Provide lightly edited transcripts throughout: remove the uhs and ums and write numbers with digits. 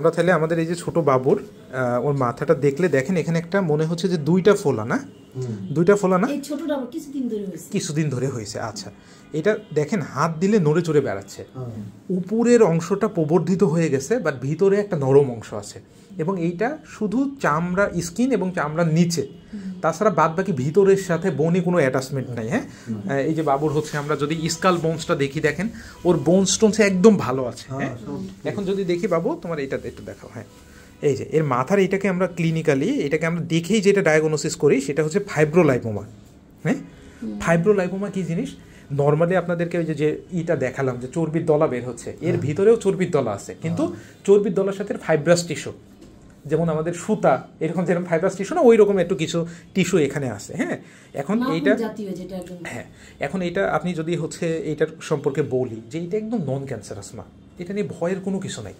আমরা তাহলে আমাদের এই যে ছোট বাবুর ওর মাথাটা দেখলে দেখেন এখানে একটা মনে হচ্ছে যে দুইটা ফোলা না, দুইটা ফোলা না, কিছুদিন ধরে হয়েছে। আচ্ছা, এটা দেখেন হাত দিলে নড়ে চড়ে বেড়াচ্ছে, উপরের অংশটা প্রবর্ধিত হয়ে গেছে বাট ভিতরে একটা নরম অংশ আছে, এবং এইটা শুধু চামড়া স্কিন এবং চামড়ার নিচে, তাছাড়া বাদ বাকি ভিতরের সাথে বোনে কোনো অ্যাটাচমেন্ট নাই। হ্যাঁ, এই যে বাবুর হচ্ছে আমরা যদি স্কাল বোনসটা দেখি দেখেন ওর বোনস টোনস একদম ভালো আছে। হ্যাঁ, এখন যদি দেখি বাবু তোমার এটা একটু দেখাও। হ্যাঁ, এই যে এর মাথার এটাকে আমরা ক্লিনিক্যালি এটাকে আমরা দেখেই যেটা ডায়াগনোসিস করি সেটা হচ্ছে ফাইব্রোলাইপোমা। হ্যাঁ, ফাইব্রোলাইপোমা কী জিনিস? নর্মালি আপনাদেরকে ওই যে ইটা দেখালাম যে চর্বির দলা বের হচ্ছে, এর ভিতরেও চর্বির দলা আছে, কিন্তু চর্বির দলার সাথে ফাইব্রাস টিস্যু, যেমন আমাদের সুতা এরকম যেরকম ফাইব্রাস টিস্যু না, ওই রকম একটু কিছু টিস্যু এখানে আছে। হ্যাঁ, এখন এইটা, হ্যাঁ এখন এটা আপনি যদি হচ্ছে এইটার সম্পর্কে বলি যে এটা একদম নন ক্যান্সারাস মা, এটা নিয়ে ভয়ের কোনো কিছু নাই,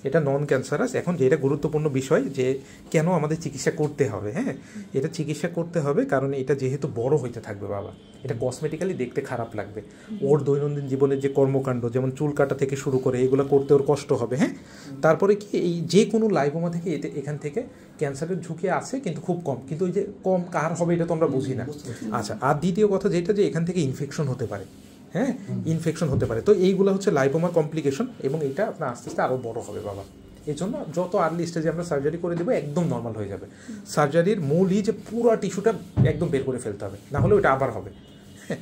এটা নন ক্যান্সারাস। এখন যেটা গুরুত্বপূর্ণ বিষয় যে কেন আমাদের চিকিৎসা করতে হবে, হ্যাঁ এটা চিকিৎসা করতে হবে কারণ এটা যেহেতু বড় হইতে থাকবে বাবা, এটা কসমেটিক্যালি দেখতে খারাপ লাগবে, ওর দৈনন্দিন জীবনের যে কর্মকাণ্ড যেমন চুল কাটা থেকে শুরু করে এগুলো করতে ওর কষ্ট হবে। হ্যাঁ, তারপরে কি এই যে কোনো লাইপোমা থেকে এখান থেকে ক্যান্সারের ঝুঁকি আছে কিন্তু খুব কম, কিন্তু ওই যে কম কার হবে এটা তো আমরা বুঝি না। আচ্ছা, আর দ্বিতীয় কথা যেটা যে এখান থেকে ইনফেকশন হতে পারে। হ্যাঁ, ইনফেকশন হতে পারে, তো এইগুলো হচ্ছে লাইপোমার কমপ্লিকেশন, এবং এটা আপনার আস্তে আস্তে আরও বড় হবে বাবা। এই জন্য যত আর্লি স্টেজে আমরা সার্জারি করে দেবো একদম নর্মাল হয়ে যাবে। সার্জারির মূলই যে পুরো টিস্যুটা একদম বের করে ফেলতে হবে, না হলে ওটা আবার হবে। হ্যাঁ।